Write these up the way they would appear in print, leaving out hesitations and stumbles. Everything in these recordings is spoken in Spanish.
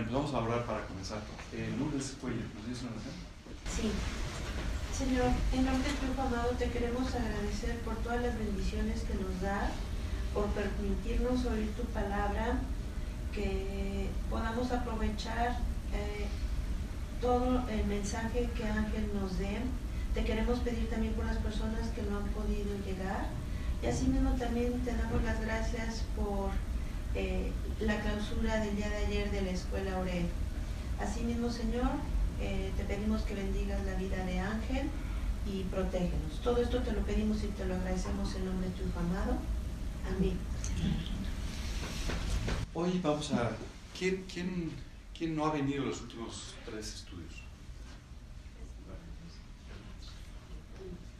pues vamos a orar para comenzar. Lourdes Cuellar, ¿nos dices una oración? Sí. Señor, en nombre de tu Hijo amado te queremos agradecer por todas las bendiciones que nos da, por permitirnos oír tu palabra, que podamos aprovechar todo el mensaje que Ángel nos dé. Te queremos pedir también por las personas que no han podido llegar, y asimismo también te damos las gracias por la clausura del día de ayer de la Escuela Orel. Asimismo, Señor, te pedimos que bendigas la vida de Ángel y protégenos. Todo esto te lo pedimos y te lo agradecemos en nombre de tu Hijo amado. Amén. Hoy vamos a... ¿Quién no ha venido a los últimos 3 estudios?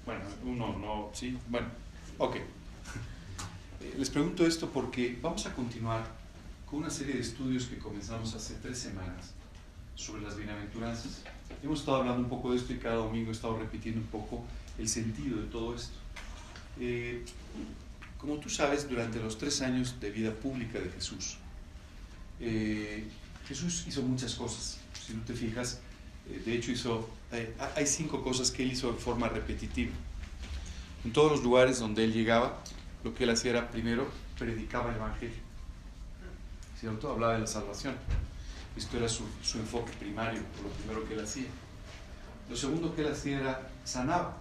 Bueno, uno no, sí, bueno, ok. Les pregunto esto porque vamos a continuar con una serie de estudios que comenzamos hace 3 semanas sobre las bienaventuranzas. Hemos estado hablando un poco de esto y cada domingo he estado repitiendo un poco el sentido de todo esto. Como tú sabes, durante los 3 años de vida pública de Jesús, Jesús hizo muchas cosas. Si tú te fijas, de hecho hay 5 cosas que él hizo de forma repetitiva. En todos los lugares donde él llegaba, lo que él hacía era, primero, predicaba el Evangelio, ¿cierto? Hablaba de la salvación. Esto era su enfoque primario, lo primero que él hacía. Lo segundo que él hacía era sanaba,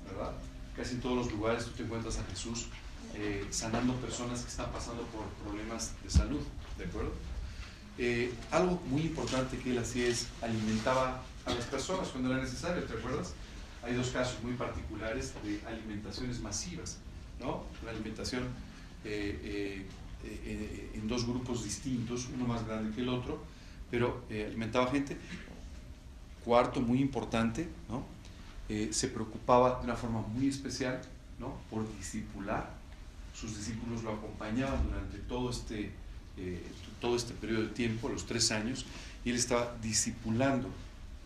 ¿verdad? Casi en todos los lugares tú te encuentras a Jesús sanando personas que están pasando por problemas de salud, ¿de acuerdo? Algo muy importante que él hacía es alimentaba a las personas cuando era necesario, ¿te acuerdas? Hay 2 casos muy particulares de alimentaciones masivas, ¿no? Una alimentación en 2 grupos distintos, uno más grande que el otro, pero alimentaba gente. Cuarto, muy importante, ¿no? Se preocupaba de una forma muy especial, ¿no? Por discipular. Sus discípulos lo acompañaban durante todo este periodo de tiempo, los 3 años, y él estaba discipulando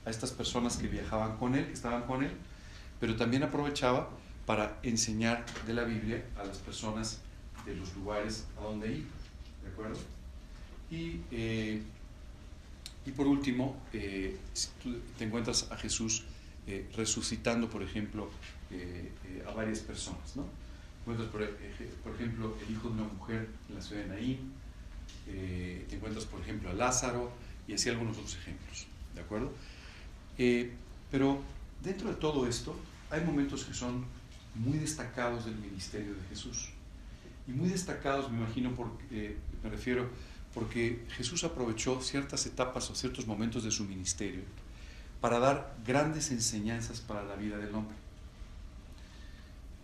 a estas personas que viajaban con él, que estaban con él, pero también aprovechaba para enseñar de la Biblia a las personas de los lugares a donde iba, ¿de acuerdo? Y por último, si tú te encuentras a Jesús resucitando, por ejemplo, a varias personas, ¿no? Encuentras, por ejemplo, el hijo de una mujer en la ciudad de Naín, te encuentras, por ejemplo, a Lázaro, y así algunos otros ejemplos, ¿de acuerdo? Pero dentro de todo esto, hay momentos que son muy destacados del ministerio de Jesús. Y muy destacados, me imagino, porque Jesús aprovechó ciertas etapas o ciertos momentos de su ministerio para dar grandes enseñanzas para la vida del hombre.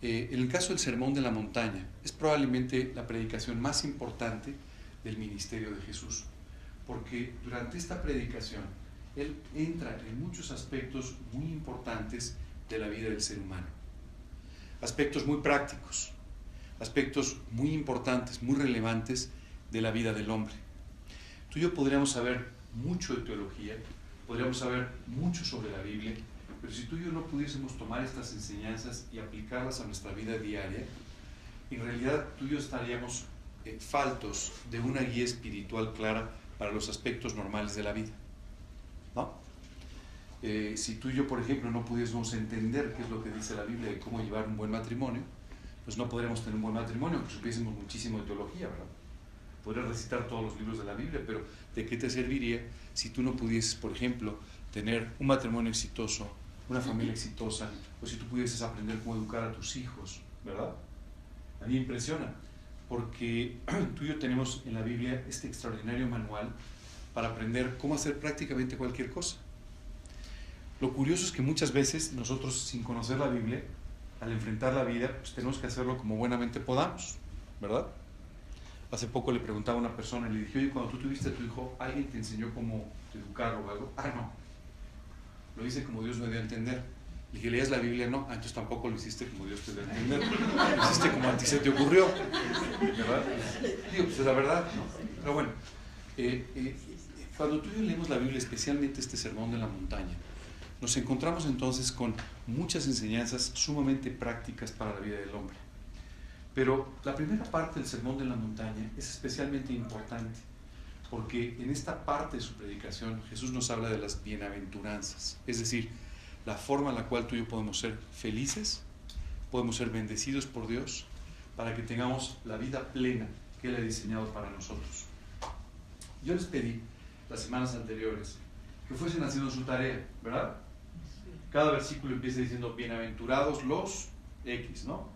En el caso del Sermón de la Montaña, es probablemente la predicación más importante del ministerio de Jesús, porque durante esta predicación él entra en muchos aspectos muy importantes de la vida del ser humano, aspectos muy prácticos, aspectos muy importantes, muy relevantes de la vida del hombre. Tú y yo podríamos saber mucho de teología, podríamos saber mucho sobre la Biblia, pero si tú y yo no pudiésemos tomar estas enseñanzas y aplicarlas a nuestra vida diaria, en realidad tú y yo estaríamos faltos de una guía espiritual clara para los aspectos normales de la vida, ¿no? Si tú y yo, por ejemplo, no pudiésemos entender qué es lo que dice la Biblia de cómo llevar un buen matrimonio, pues no podríamos tener un buen matrimonio, aunque supiésemos muchísimo de teología, ¿verdad? Podrías recitar todos los libros de la Biblia, pero ¿de qué te serviría si tú no pudieses, por ejemplo, tener un matrimonio exitoso, una familia exitosa, o si tú pudieses aprender cómo educar a tus hijos, ¿verdad? A mí me impresiona, porque tú y yo tenemos en la Biblia este extraordinario manual para aprender cómo hacer prácticamente cualquier cosa. Lo curioso es que muchas veces nosotros, sin conocer la Biblia, al enfrentar la vida, pues tenemos que hacerlo como buenamente podamos, ¿verdad? Hace poco le preguntaba a una persona y le dije, oye, cuando tú tuviste a tu hijo, ¿alguien te enseñó cómo educarlo o algo? Ah, no, lo hice como Dios me dio a entender. Le dije, ¿leías la Biblia? No, entonces tampoco lo hiciste como Dios te dio a entender, lo hiciste como a ti se te ocurrió, ¿verdad? Digo, pues es la verdad, ¿no? Pero bueno, cuando tú y yo leemos la Biblia, especialmente este Sermón de la Montaña, nos encontramos entonces con muchas enseñanzas sumamente prácticas para la vida del hombre. Pero la primera parte del Sermón de la Montaña es especialmente importante, porque en esta parte de su predicación Jesús nos habla de las bienaventuranzas, es decir, la forma en la cual tú y yo podemos ser felices, podemos ser bendecidos por Dios, para que tengamos la vida plena que Él ha diseñado para nosotros. Yo les pedí las semanas anteriores que fuesen haciendo su tarea, ¿verdad? Cada versículo empieza diciendo bienaventurados los X, ¿no?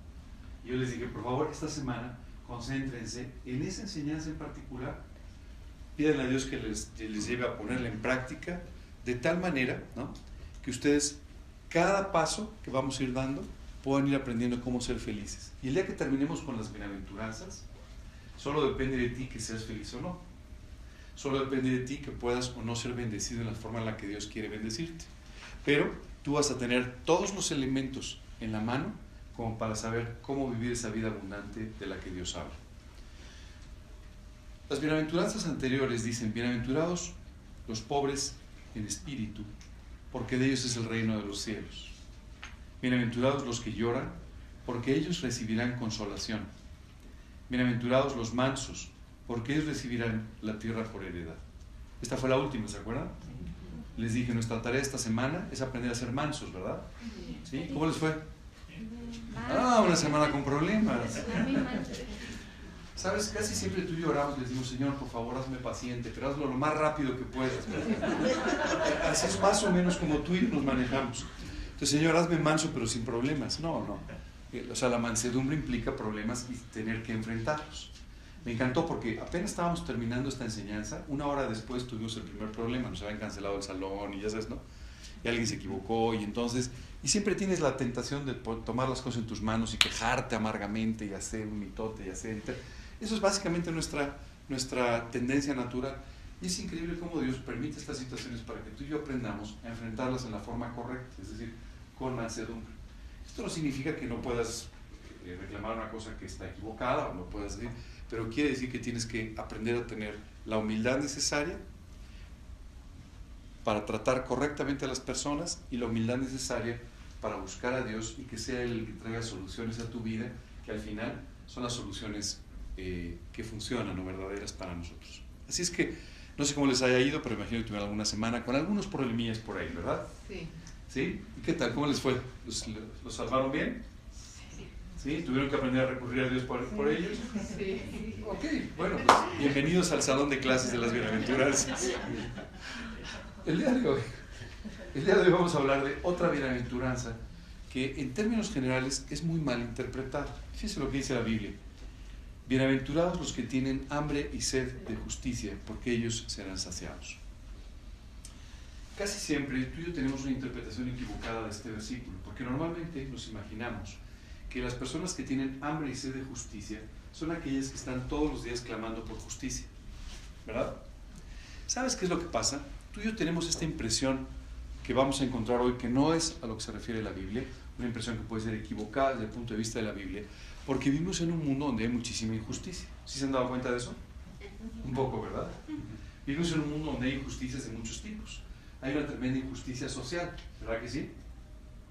Y yo les dije, por favor, esta semana concéntrense en esa enseñanza en particular, pídanle a Dios que les lleve a ponerla en práctica de tal manera, ¿no?, que ustedes, cada paso que vamos a ir dando, puedan ir aprendiendo cómo ser felices. Y el día que terminemos con las bienaventuranzas, solo depende de ti que seas feliz o no. Solo depende de ti que puedas o no ser bendecido en la forma en la que Dios quiere bendecirte. Pero tú vas a tener todos los elementos en la mano como para saber cómo vivir esa vida abundante de la que Dios habla. Las bienaventuranzas anteriores dicen, bienaventurados los pobres en espíritu, porque de ellos es el reino de los cielos. Bienaventurados los que lloran, porque ellos recibirán consolación. Bienaventurados los mansos, porque ellos recibirán la tierra por heredad. Esta fue la última, ¿se acuerdan? Les dije, nuestra tarea esta semana es aprender a ser mansos, ¿verdad? ¿Sí? ¿Cómo les fue? Una semana con problemas. ¿Sabes? Casi siempre tú y yo oramos y les digo, Señor, por favor, hazme paciente, pero hazlo lo más rápido que puedas. Así es más o menos como tú y yo nos manejamos. Entonces, Señor, hazme manso, pero sin problemas. No. O sea, la mansedumbre implica problemas y tener que enfrentarlos. Me encantó porque apenas estábamos terminando esta enseñanza, una hora después tuvimos el primer problema, nos habían cancelado el salón y ya sabes, ¿no? Y alguien se equivocó y siempre tienes la tentación de tomar las cosas en tus manos y quejarte amargamente y hacer un mitote y hacer... Eso es básicamente nuestra tendencia natural. Y es increíble cómo Dios permite estas situaciones para que tú y yo aprendamos a enfrentarlas en la forma correcta, es decir, con mansedumbre. Esto no significa que no puedas reclamar una cosa que está equivocada o no puedas decir, pero quiere decir que tienes que aprender a tener la humildad necesaria para tratar correctamente a las personas y la humildad necesaria para buscar a Dios y que sea Él el que traiga soluciones a tu vida, que al final son las soluciones que funcionan o verdaderas para nosotros. Así es que, no sé cómo les haya ido, pero imagino que tuvieron alguna semana con algunos problemillas por ahí, ¿verdad? Sí. ¿Sí? ¿Y qué tal? ¿Cómo les fue? ¿Los salvaron bien? ¿Sí? ¿Tuvieron que aprender a recurrir a Dios por ellos? Sí. Ok, bueno, pues bienvenidos al salón de clases de las bienaventuranzas. El día de hoy vamos a hablar de otra bienaventuranza que en términos generales es muy mal interpretada. Fíjense lo que dice la Biblia. Bienaventurados los que tienen hambre y sed de justicia, porque ellos serán saciados. Casi siempre tú y yo tenemos una interpretación equivocada de este versículo, porque normalmente nos imaginamos que las personas que tienen hambre y sed de justicia son aquellas que están todos los días clamando por justicia, ¿verdad? ¿Sabes qué es lo que pasa? Tú y yo tenemos esta impresión que vamos a encontrar hoy, que no es a lo que se refiere la Biblia, una impresión que puede ser equivocada desde el punto de vista de la Biblia, porque vivimos en un mundo donde hay muchísima injusticia. ¿Sí se han dado cuenta de eso? Un poco, ¿verdad? Vivimos en un mundo donde hay injusticias de muchos tipos. Hay una tremenda injusticia social, ¿verdad que sí?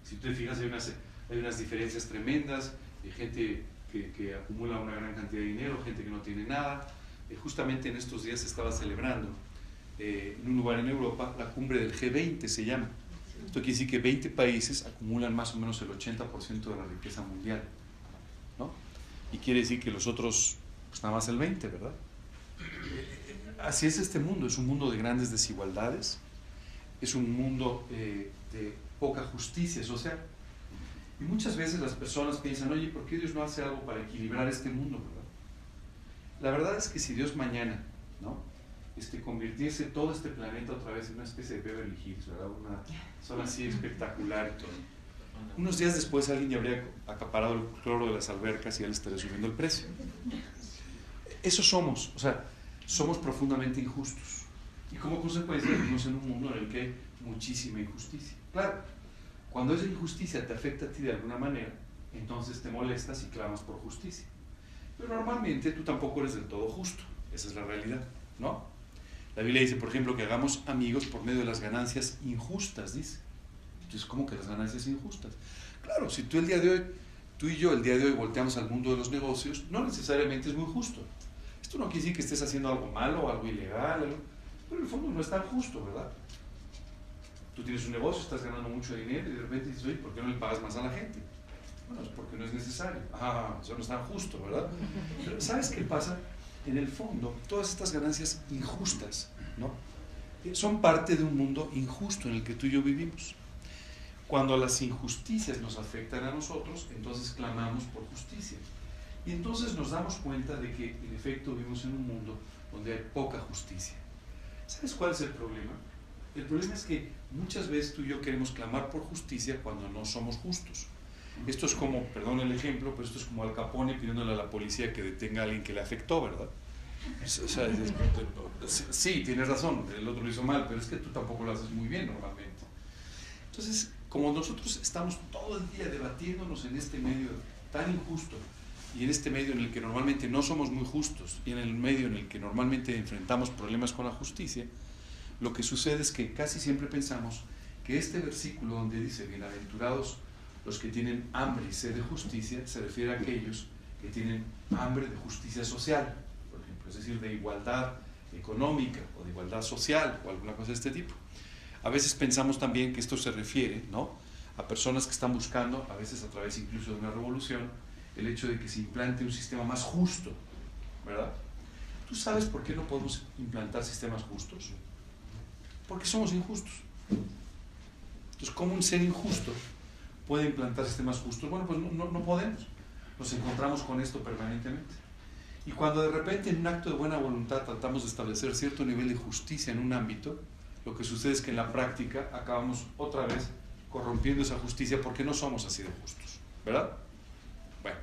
Si tú te fijas, hay unas diferencias tremendas, hay gente que acumula una gran cantidad de dinero, gente que no tiene nada. Justamente en estos días se estaba celebrando en un lugar en Europa la cumbre del G20 se llama. Esto quiere decir que 20 países acumulan más o menos el 80% de la riqueza mundial, ¿no? Y quiere decir que los otros, pues nada más el 20%, ¿verdad? Así es este mundo, es un mundo de grandes desigualdades, es un mundo de poca justicia social. Y muchas veces las personas piensan, oye, ¿por qué Dios no hace algo para equilibrar este mundo, verdad? La verdad es que si Dios mañana, ¿no?, convirtiese todo este planeta otra vez en una especie de Beverly Hills, ¿verdad? Una zona así espectacular y todo. Unos días después alguien ya habría acaparado el cloro de las albercas y ya le estaría subiendo el precio. Eso somos, o sea, somos profundamente injustos. Y como consecuencia vivimos en un mundo en el que hay muchísima injusticia. Claro, cuando esa injusticia te afecta a ti de alguna manera, entonces te molestas y clamas por justicia. Pero normalmente tú tampoco eres del todo justo, esa es la realidad, ¿no? La Biblia dice, por ejemplo, que hagamos amigos por medio de las ganancias injustas, dice. Entonces, ¿cómo que las ganancias injustas? Claro, si tú y yo el día de hoy volteamos al mundo de los negocios, no necesariamente es muy justo. Esto Esto no quiere decir que estés haciendo algo malo o algo ilegal, pero en el fondo no es tan justo, ¿verdad? Tú tienes un negocio, estás ganando mucho dinero y de repente dices, oye, ¿por qué no le pagas más a la gente? Bueno, es porque no es necesario. Eso no es tan justo, ¿verdad? Pero ¿sabes qué pasa? En el fondo, todas estas ganancias injustas, ¿no?, son parte de un mundo injusto en el que tú y yo vivimos. Cuando las injusticias nos afectan a nosotros, entonces clamamos por justicia. Y entonces nos damos cuenta de que, en efecto, vivimos en un mundo donde hay poca justicia. ¿Sabes cuál es el problema? El problema es que muchas veces tú y yo queremos clamar por justicia cuando no somos justos. Esto es como, perdón el ejemplo, pero esto es como Al Capone pidiéndole a la policía que detenga a alguien que le afectó, ¿verdad? O sea, sí, tienes razón, el otro lo hizo mal, pero es que tú tampoco lo haces muy bien normalmente. Entonces, como nosotros estamos todo el día debatiéndonos en este medio tan injusto, y en este medio en el que normalmente no somos muy justos, y en el medio en el que normalmente enfrentamos problemas con la justicia, lo que sucede es que casi siempre pensamos que este versículo donde dice, bienaventurados los que tienen hambre y sed de justicia, se refiere a aquellos que tienen hambre de justicia social, por ejemplo, es decir, de igualdad económica o de igualdad social o alguna cosa de este tipo. A veces pensamos también que esto se refiere, ¿no?, a personas que están buscando, a veces a través incluso de una revolución, el hecho de que se implante un sistema más justo, ¿verdad? ¿Tú sabes por qué no podemos implantar sistemas justos? Porque somos injustos. Entonces, ¿cómo un ser injusto puede implantar sistemas justos? Bueno, pues no podemos. Nos encontramos con esto permanentemente. Y cuando de repente en un acto de buena voluntad tratamos de establecer cierto nivel de justicia en un ámbito, lo que sucede es que en la práctica acabamos otra vez corrompiendo esa justicia porque no somos así de justos, ¿verdad? Bueno,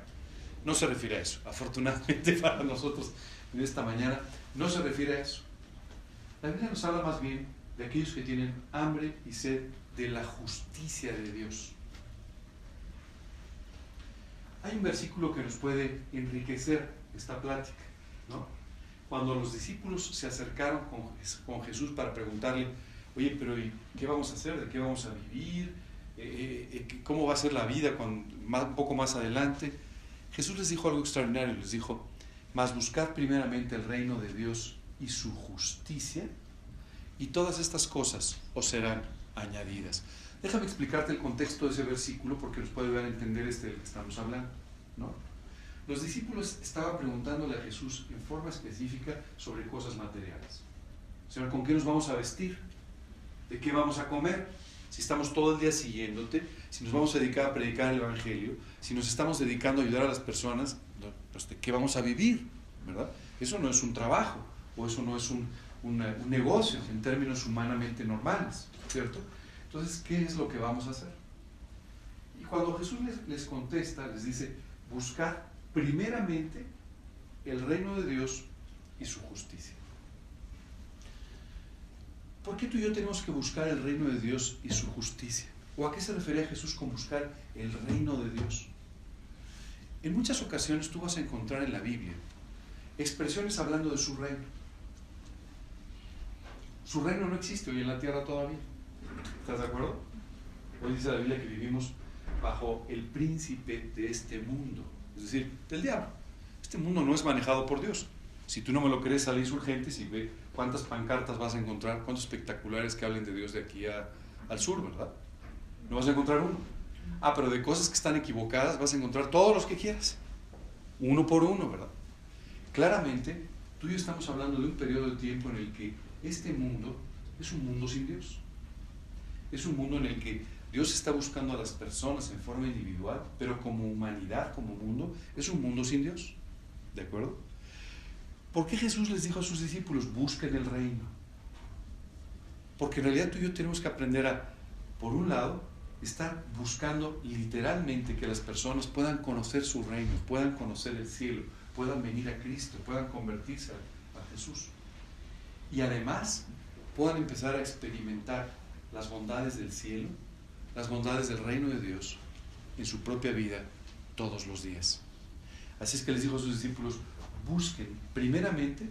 no se refiere a eso. Afortunadamente para nosotros en esta mañana no se refiere a eso. La Biblia nos habla más bien de aquellos que tienen hambre y sed de la justicia de Dios. Hay un versículo que nos puede enriquecer esta plática, ¿no? Cuando los discípulos se acercaron con Jesús para preguntarle, oye, pero ¿qué vamos a hacer? ¿De qué vamos a vivir? ¿Cómo va a ser la vida un poco más adelante? Jesús les dijo algo extraordinario, les dijo, mas buscad primeramente el reino de Dios y su justicia, y todas estas cosas os serán añadidas. Déjame explicarte el contexto de ese versículo porque nos puede ayudar a entender del que estamos hablando, ¿no? Los discípulos estaban preguntándole a Jesús en forma específica sobre cosas materiales. Señor, ¿con qué nos vamos a vestir? ¿De qué vamos a comer? Si estamos todo el día siguiéndote, si nos vamos a dedicar a predicar el Evangelio, si nos estamos dedicando a ayudar a las personas, pues ¿de qué vamos a vivir? ¿Verdad? Eso no es un trabajo, o eso no es un negocio en términos humanamente normales, ¿cierto? Entonces, ¿qué es lo que vamos a hacer? Y cuando Jesús les contesta, les dice, buscad primeramente el reino de Dios y su justicia. ¿Por qué tú y yo tenemos que buscar el reino de Dios y su justicia? ¿O a qué se refería Jesús con buscar el reino de Dios? En muchas ocasiones tú vas a encontrar en la Biblia expresiones hablando de su reino. Su reino no existe hoy en la tierra todavía. ¿Estás de acuerdo? Hoy dice la Biblia que vivimos bajo el príncipe de este mundo, es decir, del diablo. Este mundo no es manejado por Dios. Si tú no me lo crees, sale Insurgentes y ve cuántas pancartas vas a encontrar, cuántos espectaculares que hablen de Dios de aquí al sur, ¿verdad? No vas a encontrar uno. Pero de cosas que están equivocadas vas a encontrar todos los que quieras, uno por uno, ¿verdad? Claramente, tú y yo estamos hablando de un periodo de tiempo en el que este mundo es un mundo sin Dios. Es un mundo en el que Dios está buscando a las personas en forma individual, pero como humanidad, como mundo, es un mundo sin Dios. ¿De acuerdo? ¿Por qué Jesús les dijo a sus discípulos, busquen el reino? Porque en realidad tú y yo tenemos que aprender a, por un lado, estar buscando literalmente que las personas puedan conocer su reino, puedan conocer el cielo, puedan venir a Cristo, puedan convertirse a Jesús. Y además puedan empezar a experimentar las bondades del cielo, las bondades del reino de Dios en su propia vida todos los días. Así es que les dijo a sus discípulos, busquen primeramente,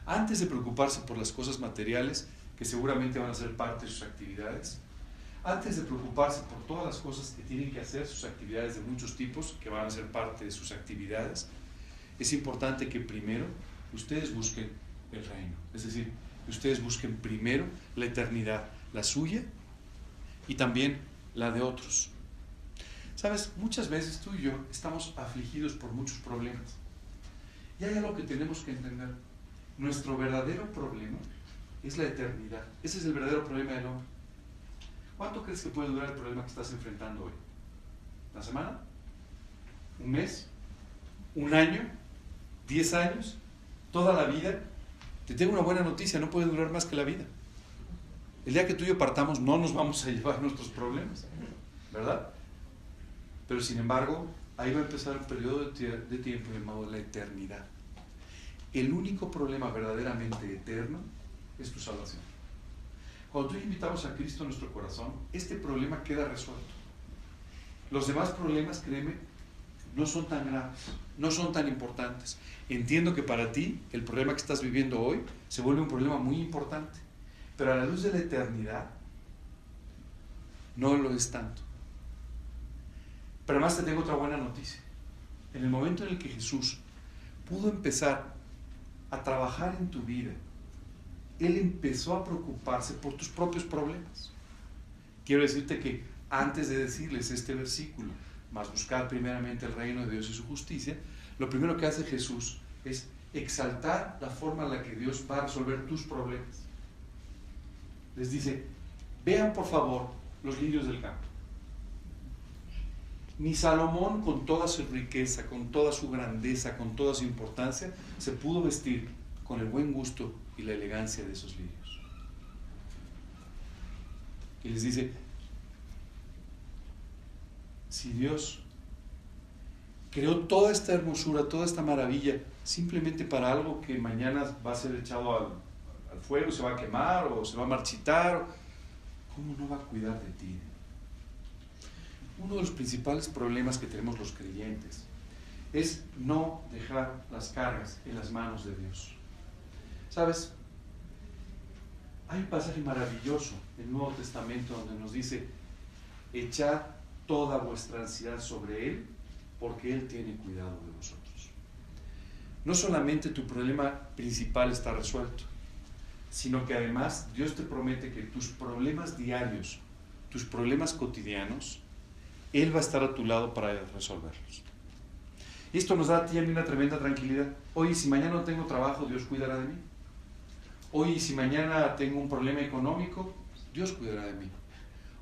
antes de preocuparse por las cosas materiales que seguramente van a ser parte de sus actividades, antes de preocuparse por todas las cosas que tienen que hacer, sus actividades de muchos tipos que van a ser parte de sus actividades, es importante que primero ustedes busquen el reino. Es decir, que ustedes busquen primero la eternidad, la suya y también la de otros. ¿Sabes? Muchas veces tú y yo estamos afligidos por muchos problemas. Y hay algo que tenemos que entender. Nuestro verdadero problema es la eternidad. Ese es el verdadero problema del hombre. ¿Cuánto crees que puede durar el problema que estás enfrentando hoy? ¿Una semana? ¿Un mes? ¿Un año? ¿10 años? ¿Toda la vida? Te tengo una buena noticia, no puede durar más que la vida. El día que tú y yo partamos no nos vamos a llevar nuestros problemas, ¿verdad? Pero sin embargo, ahí va a empezar un periodo de tiempo llamado la eternidad. El único problema verdaderamente eterno es tu salvación. Cuando tú invitamos a Cristo a nuestro corazón, este problema queda resuelto. Los demás problemas, créeme, no son tan graves, no son tan importantes. Entiendo que para ti el problema que estás viviendo hoy se vuelve un problema muy importante, pero a la luz de la eternidad no lo es tanto. Pero además te tengo otra buena noticia. En el momento en el que Jesús pudo empezar a trabajar en tu vida, Él empezó a preocuparse por tus propios problemas. Quiero decirte que antes de decirles este versículo, mas buscar primeramente el reino de Dios y su justicia, lo primero que hace Jesús es exaltar la forma en la que Dios va a resolver tus problemas. Les dice, vean por favor los lirios del campo. Ni Salomón, con toda su riqueza, con toda su grandeza, con toda su importancia, se pudo vestir con el buen gusto y la elegancia de esos lirios. Y les dice, si Dios creó toda esta hermosura, toda esta maravilla, simplemente para algo que mañana va a ser echado al fuego, se va a quemar o se va a marchitar, ¿cómo no va a cuidar de ti? Uno de los principales problemas que tenemos los creyentes es no dejar las cargas en las manos de Dios. ¿Sabes? Hay un pasaje maravilloso en el Nuevo Testamento donde nos dice, echad toda vuestra ansiedad sobre Él, porque Él tiene cuidado de vosotros. No solamente tu problema principal está resuelto, sino que además Dios te promete que tus problemas diarios, tus problemas cotidianos, Él va a estar a tu lado para resolverlos. Y esto nos da a ti y a mí una tremenda tranquilidad. Oye, si mañana no tengo trabajo, Dios cuidará de mí. Oye, si mañana tengo un problema económico, Dios cuidará de mí.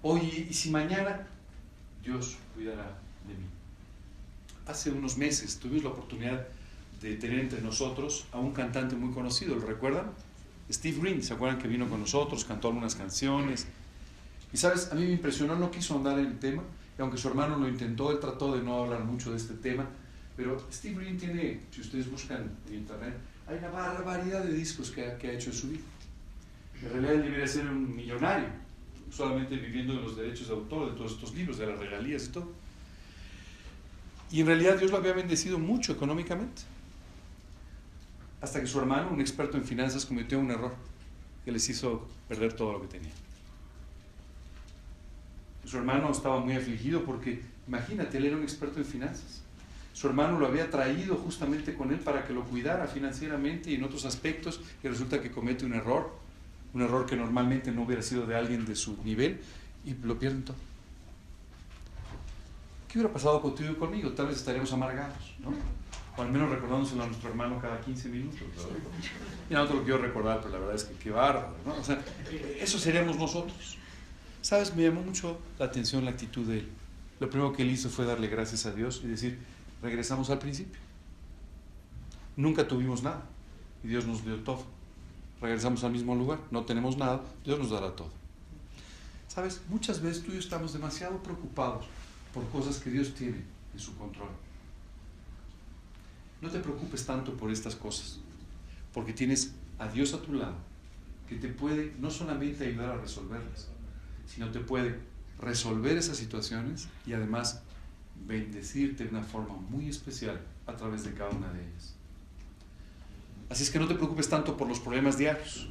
Oye, y si mañana, Dios cuidará de mí. Hace unos meses tuvimos la oportunidad de tener entre nosotros a un cantante muy conocido, ¿lo recuerdan? Steve Green, ¿se acuerdan que vino con nosotros, cantó algunas canciones? Y sabes, a mí me impresionó, no quiso andar en el tema, y aunque su hermano lo intentó, él trató de no hablar mucho de este tema, pero Steve Green tiene, si ustedes buscan en internet, hay una barbaridad de discos que ha hecho en su vida. En realidad él debería ser un millonario, solamente viviendo de los derechos de autor de todos estos libros, de las regalías y todo. Y en realidad Dios lo había bendecido mucho económicamente. Hasta que su hermano, un experto en finanzas, cometió un error que les hizo perder todo lo que tenía. Su hermano estaba muy afligido porque, imagínate, él era un experto en finanzas. Su hermano lo había traído justamente con él para que lo cuidara financieramente y en otros aspectos, y resulta que comete un error que normalmente no hubiera sido de alguien de su nivel, y lo pierden todo. ¿Qué hubiera pasado contigo y conmigo? Tal vez estaríamos amargados, ¿no? O al menos recordándoselo a nuestro hermano cada 15 minutos, ¿verdad? Y no te lo quiero recordar, pero la verdad es que qué bárbaro, ¿no? O sea, eso seríamos nosotros. ¿Sabes? Me llamó mucho la atención la actitud de él. Lo primero que él hizo fue darle gracias a Dios y decir, regresamos al principio. Nunca tuvimos nada y Dios nos dio todo. Regresamos al mismo lugar, no tenemos nada, Dios nos dará todo. ¿Sabes? Muchas veces tú y yo estamos demasiado preocupados por cosas que Dios tiene en su control. No te preocupes tanto por estas cosas, porque tienes a Dios a tu lado, que te puede no solamente ayudar a resolverlas, sino te puede resolver esas situaciones y además bendecirte de una forma muy especial a través de cada una de ellas. Así es que no te preocupes tanto por los problemas diarios.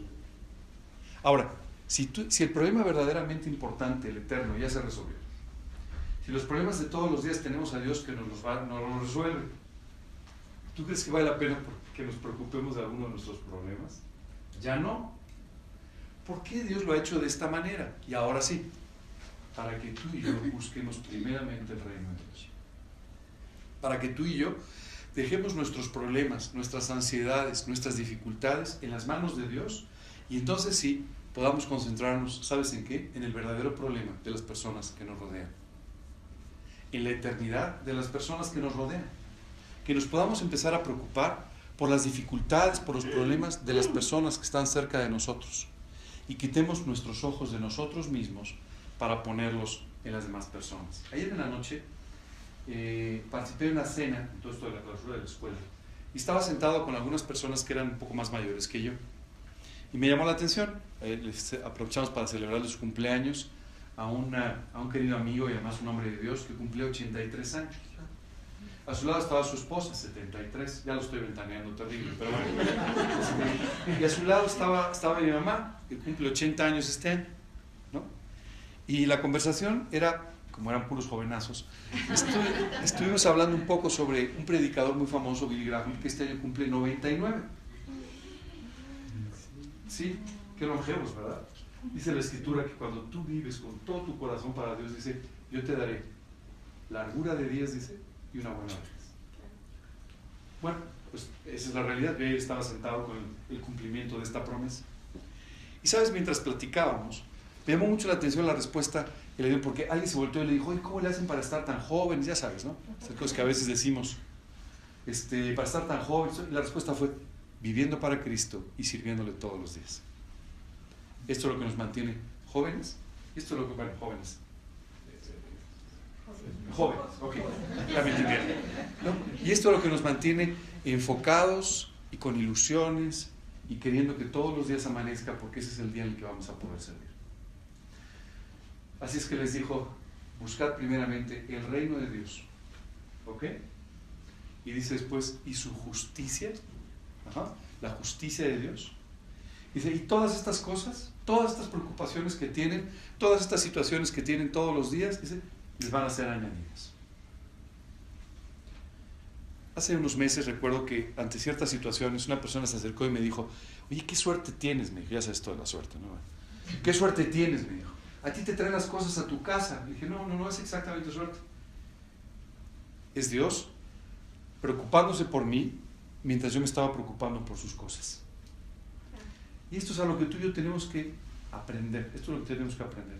Ahora, si el problema verdaderamente importante, el eterno, ya se resolvió, si los problemas de todos los días tenemos a Dios que nos los resuelve, ¿Tú crees que vale la pena que nos preocupemos de alguno de nuestros problemas? Ya no. ¿Por qué Dios lo ha hecho de esta manera? Y ahora sí, para que tú y yo busquemos primeramente el reino de Dios. Para que tú y yo dejemos nuestros problemas, nuestras ansiedades, nuestras dificultades en las manos de Dios, y entonces sí podamos concentrarnos, ¿sabes en qué? En el verdadero problema de las personas que nos rodean, en la eternidad de las personas que nos rodean, que nos podamos empezar a preocupar por las dificultades, por los problemas de las personas que están cerca de nosotros, y quitemos nuestros ojos de nosotros mismos para ponerlos en las demás personas. Ayer en la noche participé de una cena, en todo esto de la clausura de la escuela, y estaba sentado con algunas personas que eran un poco más mayores que yo, y me llamó la atención. Aprovechamos para celebrarle su cumpleaños a un querido amigo y además un hombre de Dios que cumplió 83 años. A su lado estaba su esposa, 73, ya lo estoy ventaneando terrible, pero bueno. Y a su lado estaba mi mamá, que cumple 80 años este año, ¿no? Y la conversación era, como eran puros jovenazos, estuvimos hablando un poco sobre un predicador muy famoso, Billy Graham, que este año cumple 99. Sí, qué longevos, ¿verdad? Dice la Escritura que cuando tú vives con todo tu corazón para Dios, dice, yo te daré largura de días, dice, y una buena vejez. Bueno, pues esa es la realidad. Yo estaba sentado con el cumplimiento de esta promesa. Y sabes, mientras platicábamos, me llamó mucho la atención la respuesta que le dio, porque alguien se volteó y le dijo, oye, ¿cómo le hacen para estar tan jóvenes? Ya sabes, ¿no? Esas cosas que a veces decimos, para estar tan jóvenes. Y la respuesta fue, viviendo para Cristo y sirviéndole todos los días. Esto es lo que nos mantiene jóvenes. Esto es lo que, bueno, jóvenes, ok, ya me entendieron, ¿no? Y esto es lo que nos mantiene enfocados y con ilusiones y queriendo que todos los días amanezca, porque ese es el día en el que vamos a poder servir. Así es que les dijo, buscad primeramente el reino de Dios, ¿ok? Y dice después, y su justicia, la justicia de Dios. Dice, y todas estas cosas, todas estas preocupaciones que tienen, todas estas situaciones que tienen todos los días, dice, les van a ser añadidas. Hace unos meses recuerdo que ante ciertas situaciones una persona se acercó y me dijo, oye, qué suerte tienes, me dijo, ya sabes todo de la suerte, ¿no? ¿Qué suerte tienes? Me dijo, a ti te traen las cosas a tu casa. Le dije, no es exactamente suerte. Es Dios preocupándose por mí mientras yo me estaba preocupando por sus cosas. Y esto es a lo que tú y yo tenemos que aprender, esto es lo que tenemos que aprender,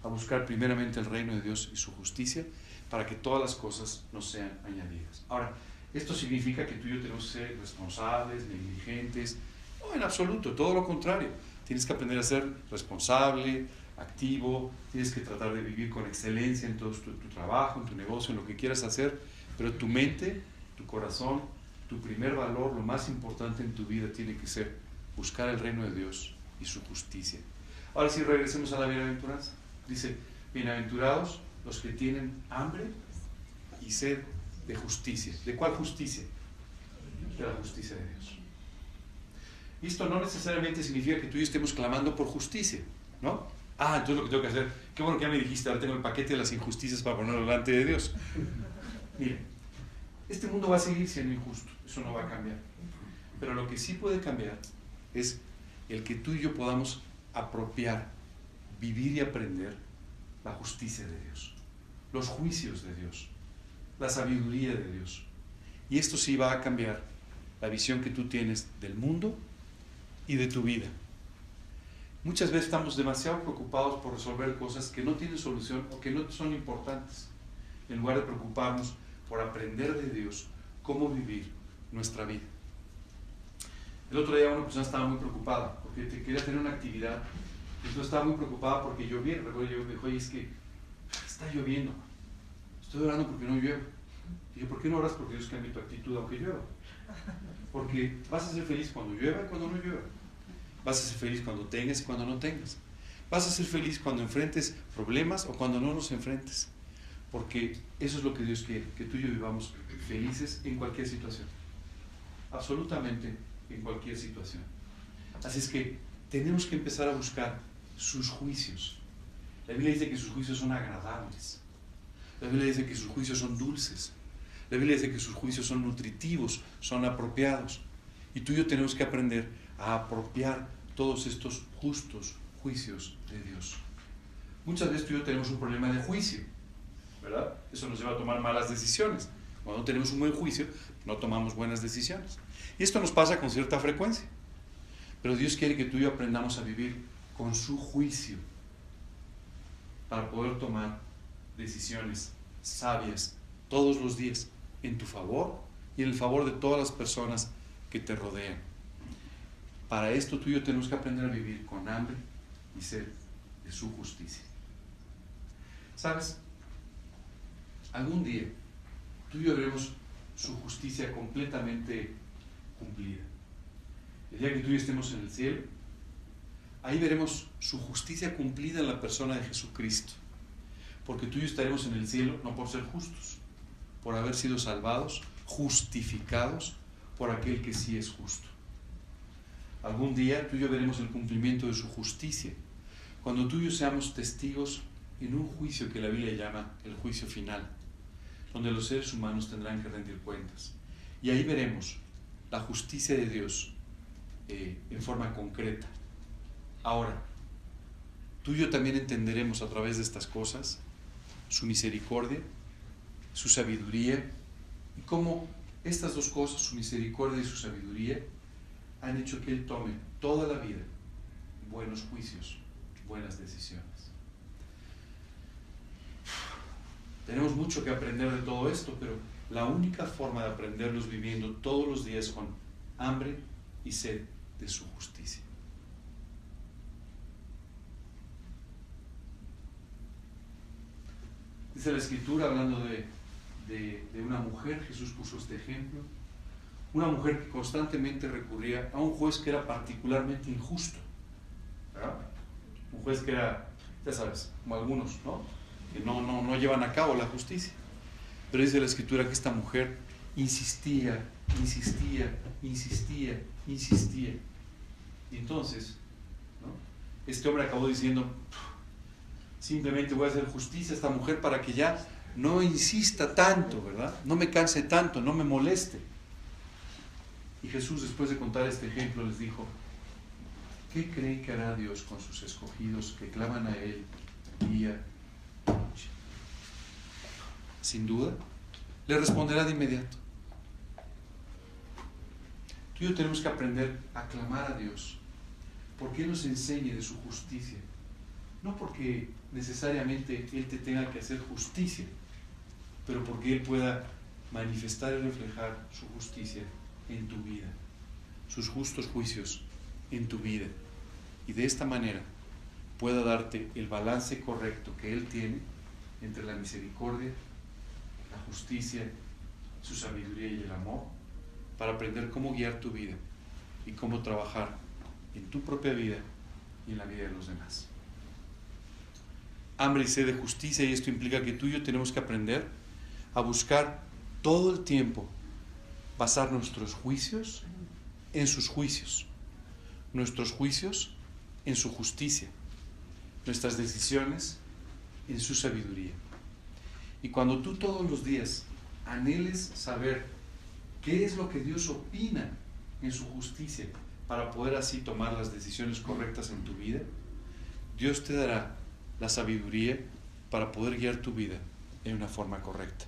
a buscar primeramente el reino de Dios y su justicia para que todas las cosas nos sean añadidas. Ahora, ¿esto significa que tú y yo tenemos que ser responsables, negligentes? No, en absoluto, todo lo contrario. Tienes que aprender a ser responsable, activo, tienes que tratar de vivir con excelencia en todo tu trabajo, en tu negocio, en lo que quieras hacer, pero tu mente, tu corazón, tu primer valor, lo más importante en tu vida tiene que ser buscar el reino de Dios y su justicia. Ahora sí, regresemos a la bienaventuranza. Dice, bienaventurados los que tienen hambre y sed de justicia. ¿De cuál justicia? De la justicia de Dios. Y esto no necesariamente significa que tú y yo estemos clamando por justicia, ¿no? Entonces lo que tengo que hacer, qué bueno que ya me dijiste, ahora tengo el paquete de las injusticias para ponerlo delante de Dios. Mire, este mundo va a seguir siendo injusto, eso no va a cambiar. Pero lo que sí puede cambiar es el que tú y yo podamos apropiar, vivir y aprender la justicia de Dios, los juicios de Dios, la sabiduría de Dios. Y esto sí va a cambiar la visión que tú tienes del mundo y de tu vida. Muchas veces estamos demasiado preocupados por resolver cosas que no tienen solución o que no son importantes, en lugar de preocuparnos por aprender de Dios cómo vivir nuestra vida. El otro día una persona estaba muy preocupada porque quería tener una actividad, entonces estaba muy preocupada porque llovía. Recuerdo, yo me dijo, oye, es que está lloviendo, estoy orando porque no llueve. Dije, ¿por qué no oras porque Dios cambie tu actitud aunque llueva? Porque vas a ser feliz cuando llueva y cuando no llueva. Vas a ser feliz cuando tengas y cuando no tengas. Vas a ser feliz cuando enfrentes problemas o cuando no los enfrentes. Porque eso es lo que Dios quiere, que tú y yo vivamos felices en cualquier situación. Absolutamente en cualquier situación. Así es que tenemos que empezar a buscar sus juicios. La Biblia dice que sus juicios son agradables. La Biblia dice que sus juicios son dulces. La Biblia dice que sus juicios son nutritivos, son apropiados. Y tú y yo tenemos que aprender a apropiar todos estos justos juicios de Dios. Muchas veces tú y yo tenemos un problema de juicio, ¿verdad? Eso nos lleva a tomar malas decisiones. Cuando no tenemos un buen juicio, no tomamos buenas decisiones. Y esto nos pasa con cierta frecuencia. Pero Dios quiere que tú y yo aprendamos a vivir con su juicio para poder tomar decisiones sabias todos los días en tu favor y en el favor de todas las personas que te rodean. Para esto tú y yo tenemos que aprender a vivir con hambre y sed de su justicia. ¿Sabes? Algún día tú y yo veremos su justicia completamente cumplida. El día que tú y yo estemos en el cielo, ahí veremos su justicia cumplida en la persona de Jesucristo. Porque tú y yo estaremos en el cielo no por ser justos, por haber sido salvados, justificados por aquel que sí es justo. Algún día tú y yo veremos el cumplimiento de su justicia, cuando tú y yo seamos testigos en un juicio que la Biblia llama el juicio final, donde los seres humanos tendrán que rendir cuentas. Y ahí veremos la justicia de Dios en forma concreta. Ahora, tú y yo también entenderemos a través de estas cosas su misericordia, su sabiduría, y cómo estas dos cosas, su misericordia y su sabiduría, han hecho que Él tome toda la vida buenos juicios, buenas decisiones. Tenemos mucho que aprender de todo esto, pero la única forma de aprenderlo es viviendo todos los días con hambre y sed de su justicia. Dice la Escritura, hablando de una mujer, Jesús puso este ejemplo, una mujer que constantemente recurría a un juez que era particularmente injusto, ¿verdad? Un juez que era, ya sabes, como algunos, ¿no? Que no llevan a cabo la justicia. Pero dice la Escritura que esta mujer insistía. Y entonces, ¿no? Este hombre acabó diciendo, simplemente voy a hacer justicia a esta mujer para que ya no insista tanto, ¿verdad? No me canse tanto, no me moleste. Y Jesús, después de contar este ejemplo, les dijo, ¿qué cree que hará Dios con sus escogidos que claman a Él día y noche? Sin duda, le responderá de inmediato. Tú y yo tenemos que aprender a clamar a Dios, porque Él nos enseñe de su justicia. No porque necesariamente Él te tenga que hacer justicia, pero porque Él pueda manifestar y reflejar su justicia en tu vida, sus justos juicios en tu vida, y de esta manera pueda darte el balance correcto que Él tiene entre la misericordia, la justicia, su sabiduría y el amor, para aprender cómo guiar tu vida y cómo trabajar en tu propia vida y en la vida de los demás. Hambre y sed de justicia, y esto implica que tú y yo tenemos que aprender a buscar todo el tiempo basar nuestros juicios en sus juicios, nuestros juicios en su justicia, nuestras decisiones en su sabiduría. Y cuando tú todos los días anheles saber qué es lo que Dios opina en su justicia para poder así tomar las decisiones correctas en tu vida, Dios te dará la sabiduría para poder guiar tu vida en una forma correcta.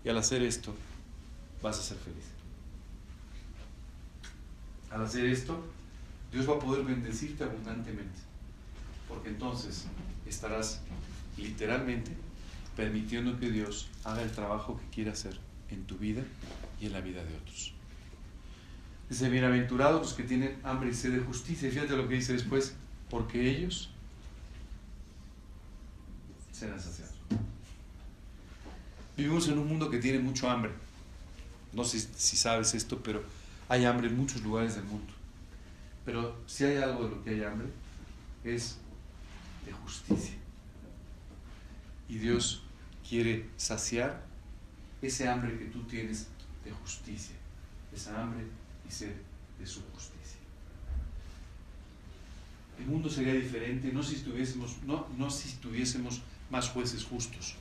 Y al hacer esto, vas a ser feliz. Al hacer esto, Dios va a poder bendecirte abundantemente, porque entonces estarás literalmente permitiendo que Dios haga el trabajo que quiere hacer en tu vida y en la vida de otros. Dice, bienaventurados los que tienen hambre y sed de justicia. Y fíjate lo que dice después, porque ellos serán saciados. Vivimos en un mundo que tiene mucho hambre. No sé si sabes esto, pero hay hambre en muchos lugares del mundo. Pero si hay algo de lo que hay hambre, es de justicia. Y Dios quiere saciar ese hambre que tú tienes de justicia, esa hambre y sed de su justicia. El mundo sería diferente no si tuviésemos más jueces justos,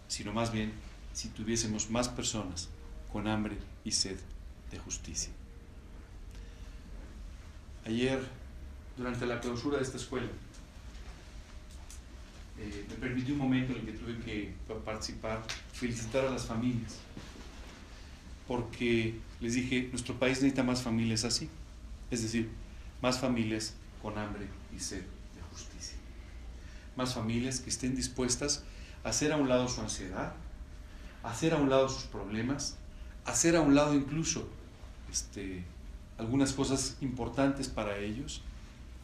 sino más bien si tuviésemos más personas con hambre y sed de justicia. Ayer, durante la clausura de esta escuela, me permití un momento en el que tuve que participar, felicitar a las familias, porque les dije, nuestro país necesita más familias así, es decir, más familias con hambre y sed de justicia, más familias que estén dispuestas a hacer a un lado su ansiedad, a hacer a un lado sus problemas, a hacer a un lado incluso algunas cosas importantes para ellos,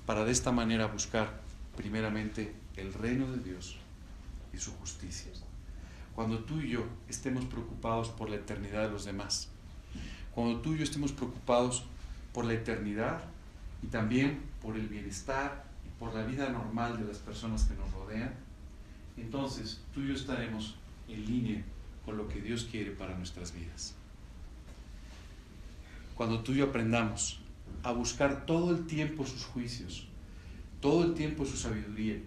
para de esta manera buscar primeramente el reino de Dios y su justicia. Cuando tú y yo estemos preocupados por la eternidad de los demás, cuando tú y yo estemos preocupados por la eternidad y también por el bienestar y por la vida normal de las personas que nos rodean, entonces tú y yo estaremos en línea con lo que Dios quiere para nuestras vidas. Cuando tú y yo aprendamos a buscar todo el tiempo sus juicios, todo el tiempo su sabiduría,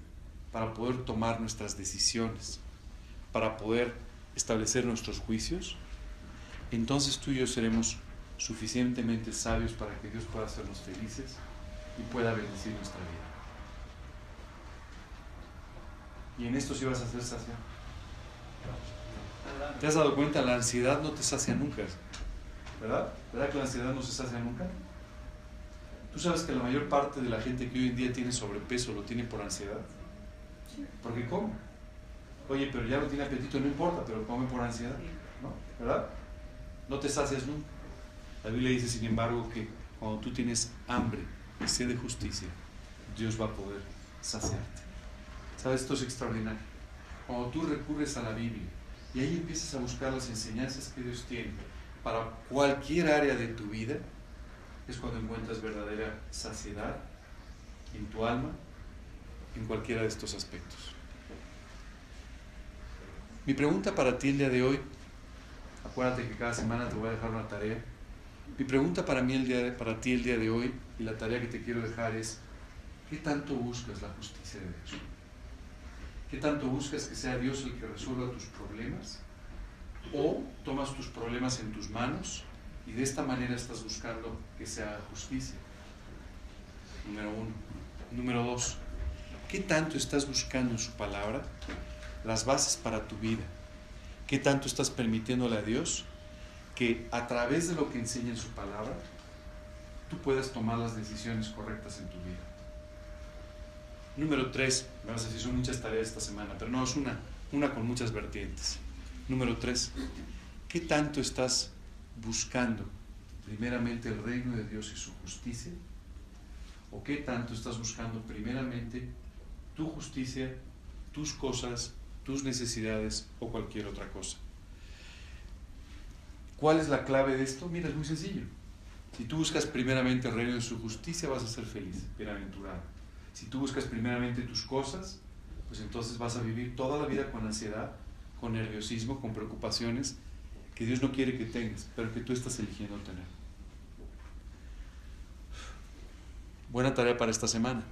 para poder tomar nuestras decisiones, para poder establecer nuestros juicios, entonces tú y yo seremos suficientemente sabios para que Dios pueda hacernos felices y pueda bendecir nuestra vida. Y en esto sí vas a ser saciado. ¿Te has dado cuenta? La ansiedad no te sacia nunca, ¿verdad? ¿Verdad que la ansiedad no se sacia nunca? ¿Tú sabes que la mayor parte de la gente que hoy en día tiene sobrepeso lo tiene por ansiedad? Porque come. Oye, pero ya no tiene apetito, no importa, pero come por ansiedad, ¿no? ¿Verdad? No te sacias nunca. La Biblia dice, sin embargo, que cuando tú tienes hambre y sed de justicia, Dios va a poder saciarte. ¿Sabes? Esto es extraordinario. Cuando tú recurres a la Biblia y ahí empiezas a buscar las enseñanzas que Dios tiene para cualquier área de tu vida, es cuando encuentras verdadera saciedad en tu alma, en cualquiera de estos aspectos. Mi pregunta para ti el día de hoy, acuérdate que cada semana te voy a dejar una tarea. Mi pregunta para ti el día de hoy, y la tarea que te quiero dejar es, ¿qué tanto buscas la justicia de Dios? ¿Qué tanto buscas que sea Dios el que resuelva tus problemas? ¿O tomas tus problemas en tus manos y de esta manera estás buscando que se haga justicia? Número 1. Número 2. ¿Qué tanto estás buscando en su palabra las bases para tu vida? ¿Qué tanto estás permitiéndole a Dios que a través de lo que enseña en su palabra tú puedas tomar las decisiones correctas en tu vida? Número 3. Me vas a decir, son muchas tareas esta semana, pero no, es una con muchas vertientes. Número 3. ¿Qué tanto estás buscando primeramente el reino de Dios y su justicia? ¿O qué tanto estás buscando primeramente tu justicia, tus cosas, tus necesidades o cualquier otra cosa? ¿Cuál es la clave de esto? Mira, es muy sencillo. Si tú buscas primeramente el reino de su justicia, vas a ser feliz, bienaventurado. Si tú buscas primeramente tus cosas, pues entonces vas a vivir toda la vida con ansiedad, con nerviosismo, con preocupaciones que Dios no quiere que tengas, pero que tú estás eligiendo tener. Buena tarea para esta semana.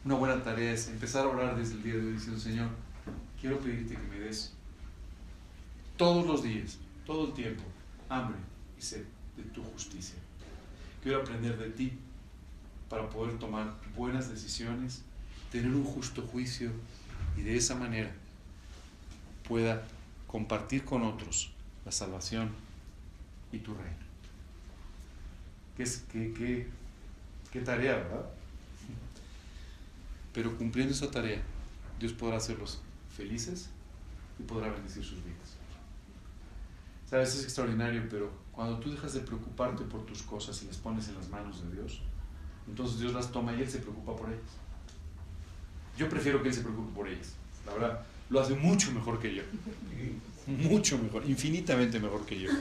Una buena tarea es empezar a orar desde el día de hoy diciendo, Señor, quiero pedirte que me des todos los días, todo el tiempo, hambre y sed de tu justicia. Quiero aprender de ti para poder tomar buenas decisiones, tener un justo juicio y de esa manera pueda compartir con otros la salvación y tu reino. ¿Qué tarea, verdad? Pero cumpliendo esa tarea, Dios podrá hacerlos felices y podrá bendecir sus vidas. Sabes, es extraordinario, pero cuando tú dejas de preocuparte por tus cosas y las pones en las manos de Dios, entonces Dios las toma y Él se preocupa por ellas. Yo prefiero que Él se preocupe por ellas. La verdad, lo hace mucho mejor que yo. Mucho mejor, infinitamente mejor que yo.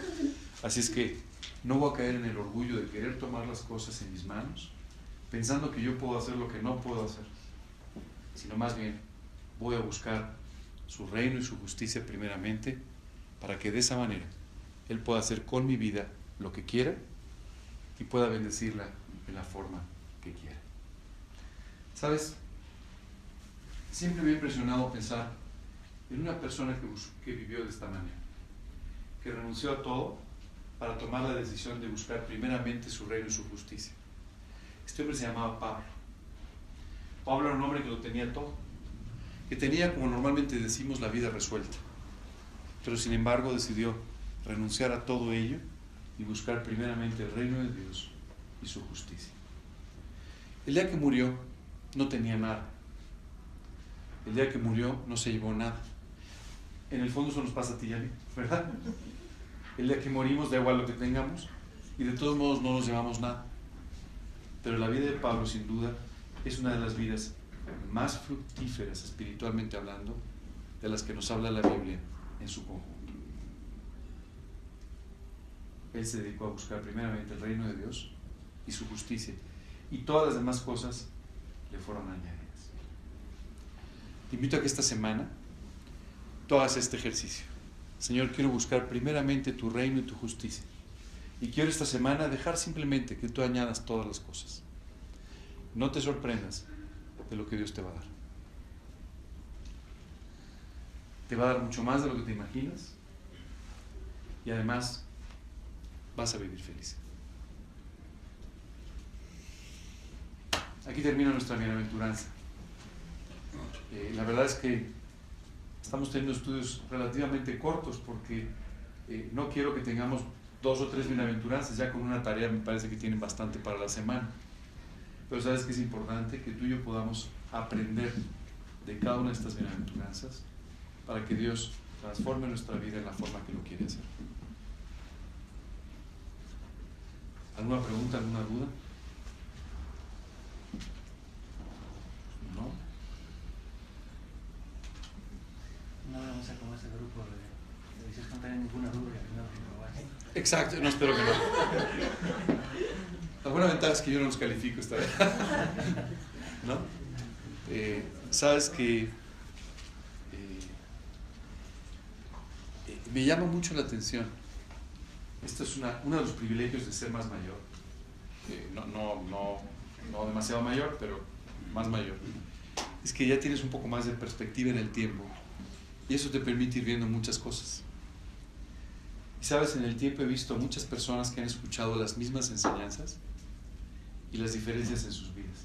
Así es que no voy a caer en el orgullo de querer tomar las cosas en mis manos, pensando que yo puedo hacer lo que no puedo hacer, sino más bien voy a buscar su reino y su justicia primeramente, para que de esa manera Él pueda hacer con mi vida lo que quiera y pueda bendecirla de la forma que quiera. ¿Sabes? Siempre me ha impresionado pensar en una persona que vivió de esta manera, que renunció a todo para tomar la decisión de buscar primeramente su reino y su justicia. Este hombre se llamaba Pablo. Pablo era un hombre que lo tenía todo, que tenía, como normalmente decimos, la vida resuelta, pero sin embargo decidió renunciar a todo ello y buscar primeramente el reino de Dios y su justicia. El día que murió no tenía nada. El día que murió no se llevó nada. En el fondo eso nos pasa a ti y a mí, ¿verdad? El día que morimos da igual lo que tengamos y de todos modos no nos llevamos nada. Pero la vida de Pablo, sin duda, es una de las vidas más fructíferas espiritualmente hablando de las que nos habla la Biblia en su conjunto. Él se dedicó a buscar primeramente el reino de Dios y su justicia, y todas las demás cosas le fueron añadidas. Te invito a que esta semana tú hagas este ejercicio. Señor, quiero buscar primeramente tu reino y tu justicia, y quiero esta semana dejar simplemente que tú añadas todas las cosas. No te sorprendas de lo que Dios te va a dar. Te va a dar mucho más de lo que te imaginas, y además vas a vivir feliz. Aquí termina nuestra bienaventuranza. La verdad es que estamos teniendo estudios relativamente cortos porque no quiero que tengamos 2 o 3 bienaventuranzas. Ya con una tarea me parece que tienen bastante para la semana. Pero sabes que es importante que tú y yo podamos aprender de cada una de estas bienaventuranzas para que Dios transforme nuestra vida en la forma que lo quiere hacer. ¿Alguna pregunta, alguna duda? ¿No? No vamos a como ese grupo de dices que no tienen ninguna duda y al final lo vas. Exacto, no, espero que no. La buena ventaja es que yo no los califico esta vez. ¿No? Sabes que me llama mucho la atención. Esto es uno de los privilegios de ser más mayor. No demasiado mayor, pero más mayor. Es que ya tienes un poco más de perspectiva en el tiempo. Y eso te permite ir viendo muchas cosas. Y sabes, en el tiempo he visto a muchas personas que han escuchado las mismas enseñanzas y las diferencias en sus vidas.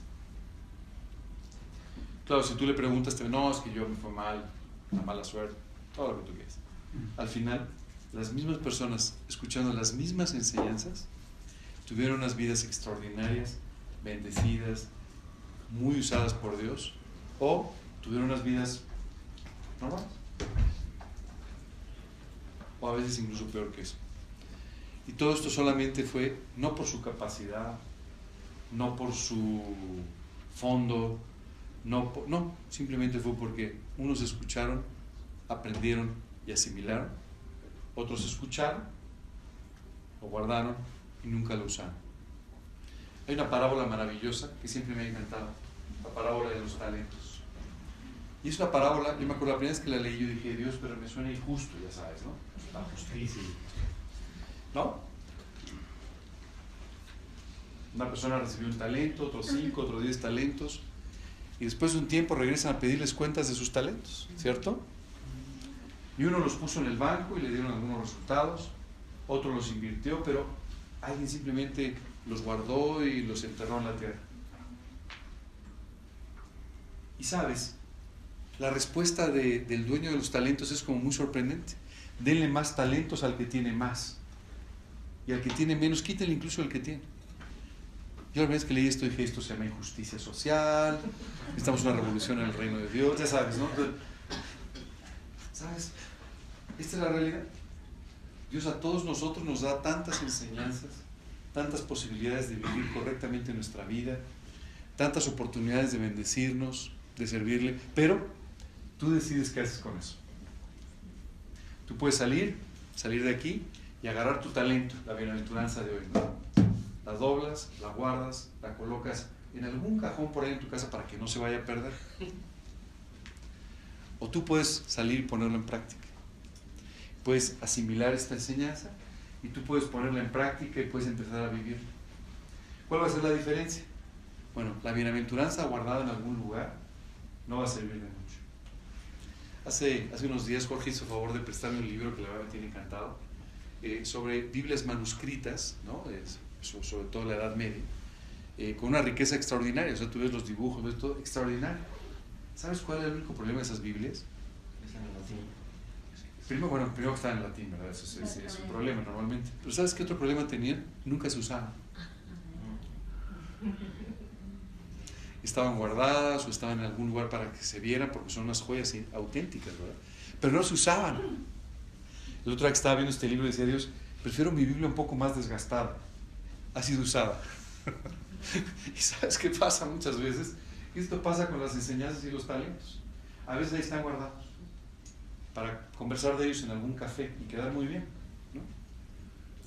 Claro, si tú le preguntas, no, es que yo me fue mal, la mala suerte, todo lo que tú quieras. Al final, las mismas personas, escuchando las mismas enseñanzas, tuvieron unas vidas extraordinarias, bendecidas, muy usadas por Dios, o tuvieron unas vidas normales, o a veces incluso peor que eso. Y todo esto solamente fue, no por su capacidad, no por su fondo, no, simplemente fue porque unos escucharon, aprendieron y asimilaron, otros escucharon, lo guardaron y nunca lo usaron. Hay una parábola maravillosa que siempre me ha encantado, la parábola de los talentos. Y es una parábola, yo me acuerdo la primera vez que la leí, yo dije, Dios, pero me suena injusto, ya sabes, ¿no? La justicia. ¿No? Una persona recibió un talento, otros 5, otros 10 talentos, y después de un tiempo regresan a pedirles cuentas de sus talentos, ¿cierto? Y uno los puso en el banco y le dieron algunos resultados, otro los invirtió, pero alguien simplemente los guardó y los enterró en la tierra. Y sabes, la respuesta del dueño de los talentos es como muy sorprendente. Denle más talentos al que tiene más, y al que tiene menos, quítenle incluso el que tiene. Yo la vez que leí esto dije, esto se llama injusticia social, estamos en una revolución en el reino de Dios, ya sabes, ¿no? ¿Sabes? Esta es la realidad. Dios a todos nosotros nos da tantas enseñanzas, tantas posibilidades de vivir correctamente nuestra vida, tantas oportunidades de bendecirnos, de servirle, pero tú decides qué haces con eso. Tú puedes salir de aquí y agarrar tu talento, la bienaventuranza de hoy, ¿no? La doblas, la guardas, la colocas en algún cajón por ahí en tu casa para que no se vaya a perder. O tú puedes salir y ponerlo en práctica. Puedes asimilar esta enseñanza y tú puedes ponerla en práctica y puedes empezar a vivir. ¿Cuál va a ser la diferencia? Bueno, la bienaventuranza guardada en algún lugar no va a servir de mucho. Hace unos días Jorge hizo favor de prestarme un libro que la verdad me tiene encantado, sobre Biblias manuscritas, ¿no? Sobre todo la Edad Media, con una riqueza extraordinaria. O sea, tú ves los dibujos, ves todo extraordinario. ¿Sabes cuál es el único problema de esas Biblias? Es en latín. Primero que están en latín, ¿verdad? Eso es un problema normalmente. Pero ¿sabes qué otro problema tenían? Nunca se usaban. Estaban guardadas o estaban en algún lugar para que se vieran, porque son unas joyas auténticas, ¿verdad? Pero no se usaban. El otro día que estaba viendo este libro decía Dios, prefiero mi Biblia un poco más desgastada, ha sido usada. ¿Y sabes qué pasa muchas veces? Esto pasa con las enseñanzas y los talentos. A veces ahí están guardados para conversar de ellos en algún café y quedar muy bien, ¿no?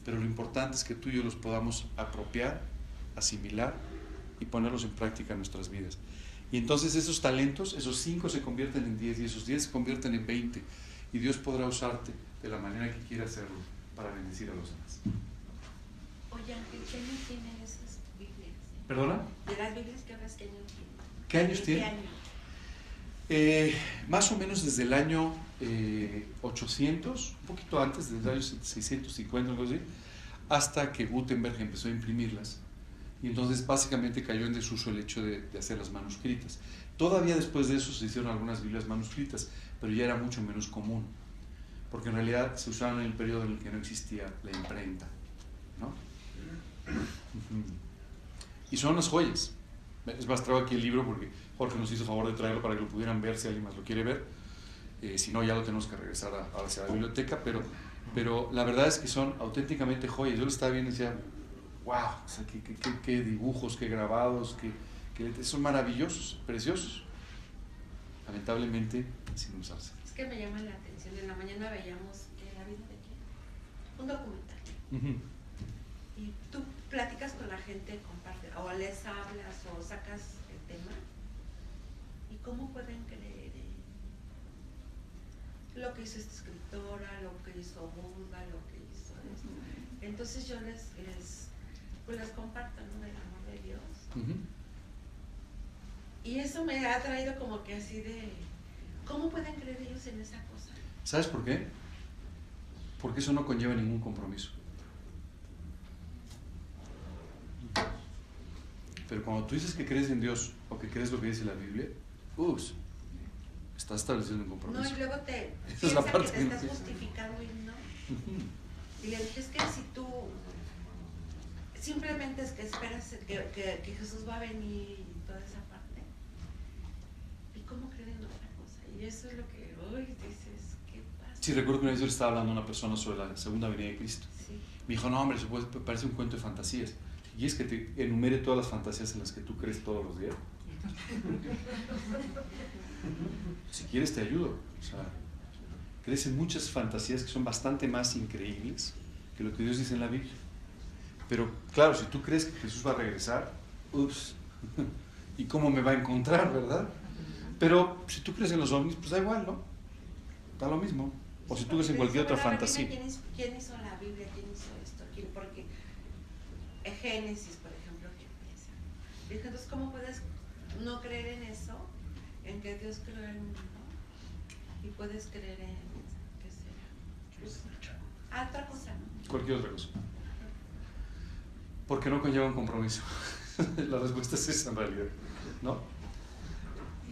Pero lo importante es que tú y yo los podamos apropiar, asimilar y ponerlos en práctica en nuestras vidas. Y entonces esos talentos, esos 5 se convierten en 10 y esos 10 se convierten en 20 y Dios podrá usarte de la manera que quiera hacerlo para bendecir a los demás. Oye, Ángel, ¿qué año tienen esas Biblias? ¿Perdona? De las Biblias que hablas, ¿qué año tienen? ¿Qué años ¿Qué tienen? año? Más o menos desde el año 800, un poquito antes, desde el año 650, algo así, hasta que Gutenberg empezó a imprimirlas. Y entonces básicamente cayó en desuso el hecho de hacerlas manuscritas. Todavía después de eso se hicieron algunas Biblias manuscritas, pero ya era mucho menos común, porque en realidad se usaban en el periodo en el que no existía la imprenta, ¿no? Y son unas joyas. Es más, traigo aquí el libro porque Jorge nos hizo favor de traerlo para que lo pudieran ver si alguien más lo quiere ver. Si no, ya lo tenemos que regresar hacia la biblioteca, pero la verdad es que son auténticamente joyas. Yo lo estaba viendo y decía, wow, o sea, qué dibujos, qué grabados, son maravillosos, preciosos. Lamentablemente, sin usarse. Es que me llama la atención. En la mañana veíamos ¿la vida de quién? Un documental. Y tú platicas con la gente, compartes, o les hablas, o sacas el tema. ¿Y cómo pueden creer en lo que hizo esta escritora, lo que hizo Olga, lo que hizo esto? Entonces yo les comparto, ¿no?, del amor de Dios. Y eso me ha traído como que así de, ¿cómo pueden creer ellos en esa cosa? ¿Sabes por qué? Porque eso no conlleva ningún compromiso. Pero cuando tú dices que crees en Dios o que crees lo que dice la Biblia, estás estableciendo un compromiso. No, y luego te Esa es la parte que te estás justificando y no. Y le dije, es que si tú simplemente es que esperas que Jesús va a venir y toda esa parte, ¿y cómo creen en otra cosa? Y eso es lo que hoy dices, ¿qué pasa? Sí, recuerdo que una vez yo le estaba hablando a una persona sobre la segunda venida de Cristo. Sí. Me dijo, no, hombre, eso parece un cuento de fantasías. ¿Y es que te enumere todas las fantasías en las que tú crees todos los días? Si quieres te ayudo. O sea, crees en muchas fantasías que son bastante más increíbles que lo que Dios dice en la Biblia. Pero claro, si tú crees que Jesús va a regresar, ¿y cómo me va a encontrar, verdad? Pero si tú crees en los ovnis, pues da igual, ¿no? Da lo mismo. O si tú crees en cualquier otra fantasía. ¿Quién hizo la Biblia? ¿Quién hizo esto? Porque en Génesis, por ejemplo, ¿quién piensa? Dije, entonces, ¿cómo puedes no creer en eso? En que Dios creó el mundo. Y puedes creer en, ¿qué será? Otra cosa, ¿no? Cualquier otra cosa. Porque no conlleva un compromiso. La respuesta es esa en realidad, ¿no?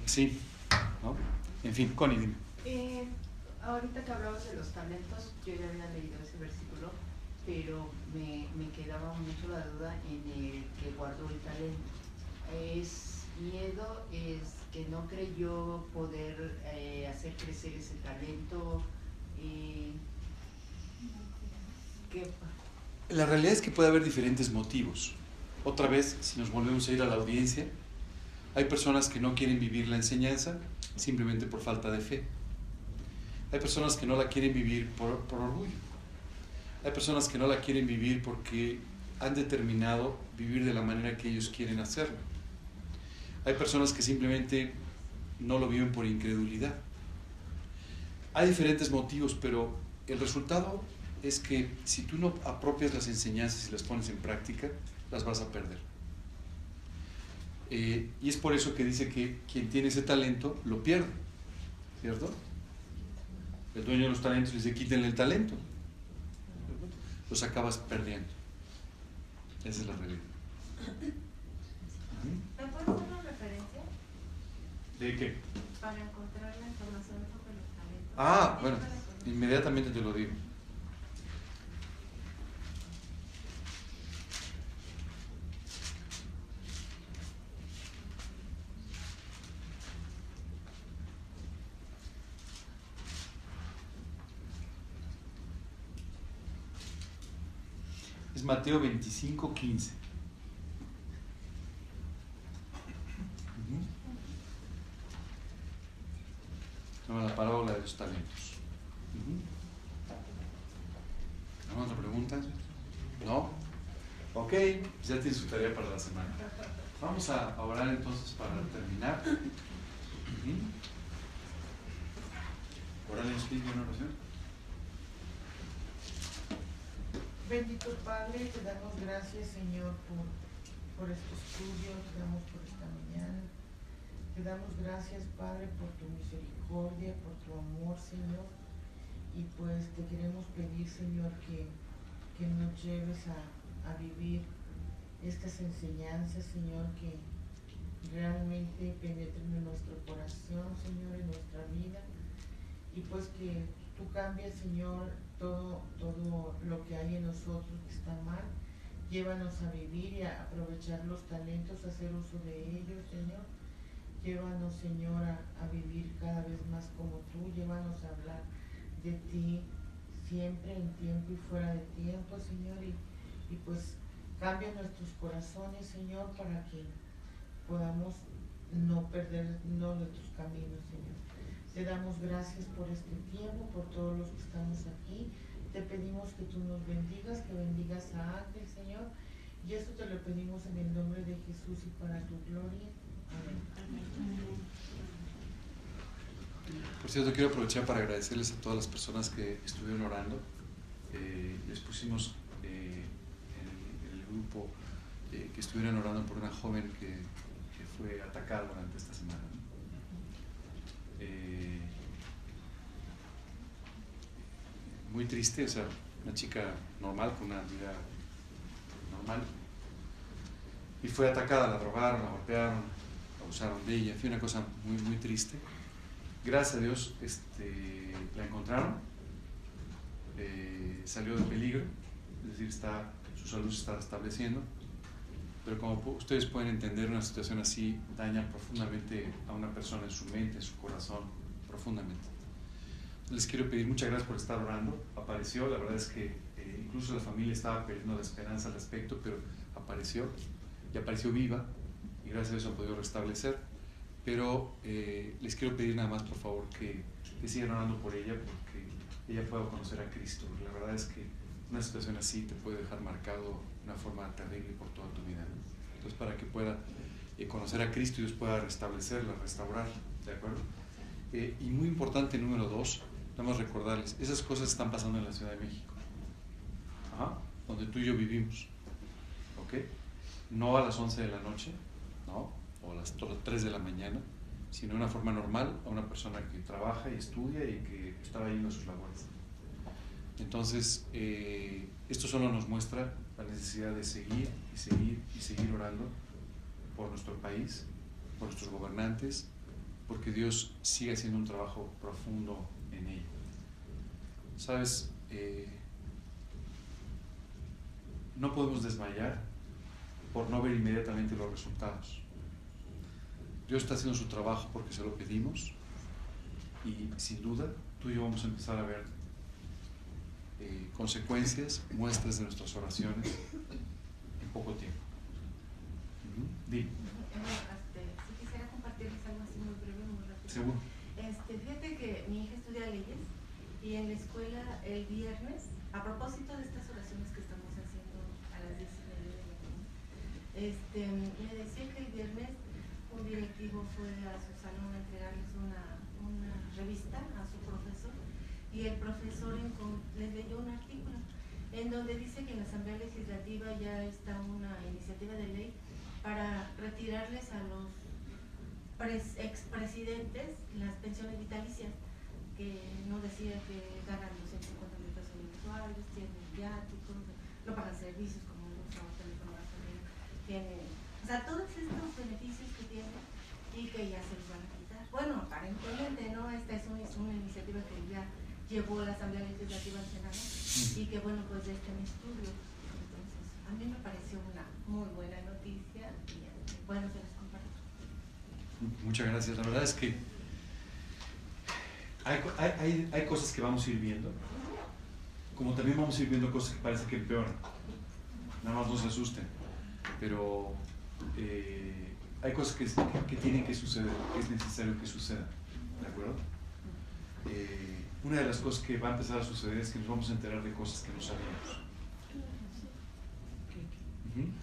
Sí, ¿no? En fin, Connie, dime. Ahorita que hablabas de los talentos, yo ya había leído ese versículo, pero me quedaba mucho la duda en el que guardó el talento. ¿Es miedo? ¿Es que no creyó poder hacer crecer ese talento? La realidad es que puede haber diferentes motivos. Otra vez, si nos volvemos a ir a la audiencia, hay personas que no quieren vivir la enseñanza simplemente por falta de fe. Hay personas que no la quieren vivir por orgullo. Hay personas que no la quieren vivir porque han determinado vivir de la manera que ellos quieren hacerlo. Hay personas que simplemente no lo viven por incredulidad. Hay diferentes motivos, pero el resultado es que si tú no apropias las enseñanzas y las pones en práctica, las vas a perder. Y es por eso que dice que quien tiene ese talento lo pierde, ¿cierto? el dueño de los talentos le dice, quítenle el talento. Los acabas perdiendo. Esa es la realidad. ¿Me puedes dar una referencia? ¿De qué? Para encontrar la información sobre los talentos. Ah, bueno, inmediatamente te lo digo. Es Mateo 25:15. La parábola de los talentos. ¿Alguna otra pregunta? ¿No? Ok, ya tienes su tarea para la semana. Vamos a orar entonces para terminar. Órale, explique una oración. Bendito Padre, te damos gracias, Señor, por este estudio, te damos por esta mañana. Te damos gracias, Padre, por tu misericordia, por tu amor, Señor. Y pues te queremos pedir, Señor, que nos lleves a vivir estas enseñanzas, Señor, que realmente penetren en nuestro corazón, Señor, en nuestra vida. Y pues que tú cambies, Señor, todo lo que hay en nosotros que está mal. Llévanos a vivir y a aprovechar los talentos, a hacer uso de ellos, Señor. Llévanos, Señor, a vivir cada vez más como tú. Llévanos a hablar de ti siempre, en tiempo y fuera de tiempo, Señor. Y pues cambia nuestros corazones, Señor, para que podamos no perdernos de tus caminos, Señor. Te damos gracias por este tiempo, por todos los que estamos aquí. Te pedimos que tú nos bendigas, que bendigas a Ángel, Señor. Y esto te lo pedimos en el nombre de Jesús y para tu gloria. Amén. Por cierto, quiero aprovechar para agradecerles a todas las personas que estuvieron orando. Les pusimos en el grupo que estuvieran orando por una joven que fue atacada durante esta semana. Muy triste, o sea, una chica normal, con una vida normal, y fue atacada, la drogaron, la golpearon, abusaron de ella, fue una cosa muy, muy triste. Gracias a Dios la encontraron, salió de peligro, es decir, su salud se está restableciendo, pero como ustedes pueden entender, una situación así daña profundamente a una persona en su mente, en su corazón, profundamente. Les quiero pedir muchas gracias por estar orando. Apareció, la verdad es que incluso la familia estaba perdiendo la esperanza al respecto, pero apareció y apareció viva, y gracias a eso ha podido restablecer. Pero les quiero pedir nada más, por favor, que sigan orando por ella, porque ella pueda conocer a Cristo. La verdad es que una situación así te puede dejar marcado de una forma terrible por toda tu vida, ¿no? Entonces, para que pueda conocer a Cristo y Dios pueda restablecerla, restaurar, ¿de acuerdo? Y muy importante, número 2, nada más recordarles, esas cosas están pasando en la Ciudad de México, donde tú y yo vivimos, ¿ok? No a las 11 de la noche, ¿no? O a las 3 de la mañana, sino de una forma normal a una persona que trabaja y estudia y que está ahí en sus labores. Entonces, esto solo nos muestra la necesidad de seguir y seguir y seguir orando por nuestro país, por nuestros gobernantes, porque Dios sigue haciendo un trabajo profundo en ello. ¿Sabes? No podemos desmayar por no ver inmediatamente los resultados. Dios está haciendo su trabajo porque se lo pedimos, y sin duda tú y yo vamos a empezar a ver consecuencias, muestras de nuestras oraciones en poco tiempo. Dime. Si quisiera compartirles algo así muy breve, muy rápido. Seguro. Fíjate que mi hija estudia leyes, y en la escuela el viernes, a propósito de estas oraciones que estamos haciendo a las 10:30 de la mañana, me decía que el viernes un directivo fue a su salón a entregarles una revista a su profesor, y el profesor les leyó un artículo en donde dice que en la Asamblea Legislativa ya está una iniciativa de ley para retirarles a los expresidentes las pensiones vitalicias, que no decía que ganan 250,000 pesos mensuales, tienen viáticos, no pagan servicios como luz, agua, teléfono, gasolina, tienen, o sea, todos estos beneficios que tienen y que ya se los van a quitar. Bueno, aparentemente, ¿no? Esta es una iniciativa que ya llevó la Asamblea Legislativa al Senado y que, bueno, pues ya está en estudio. Entonces, a mí me pareció una muy buena noticia y, bueno, se las comparto. Muchas gracias. La verdad es que hay cosas que vamos a ir viendo, como también vamos a ir viendo cosas que parece que empeoran. Nada más no se asusten, pero hay cosas que tienen que suceder, que es necesario que sucedan, ¿de acuerdo? Una de las cosas que va a empezar a suceder es que nos vamos a enterar de cosas que no sabíamos.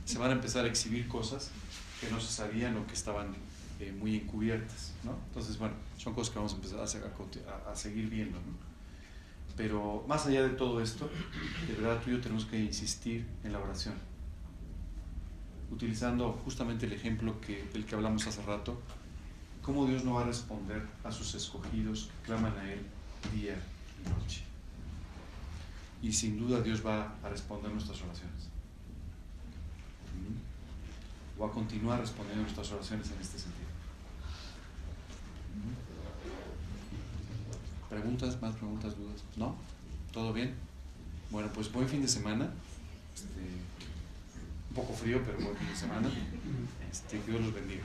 Se van a empezar a exhibir cosas que no se sabían o que estaban muy encubiertas, ¿no? Entonces, bueno, son cosas que vamos a empezar a seguir viendo, ¿no? Pero más allá de todo esto, de verdad tú y yo tenemos que insistir en la oración, utilizando justamente el ejemplo del que hablamos hace rato, cómo Dios no va a responder a sus escogidos que claman a Él día y noche. Y sin duda Dios va a responder nuestras oraciones. O a continuar respondiendo nuestras oraciones en este sentido. ¿Preguntas? ¿Más preguntas? ¿Dudas? ¿No? ¿Todo bien? Bueno, pues buen fin de semana. Un poco frío, pero buen fin de semana. Que Dios los bendiga.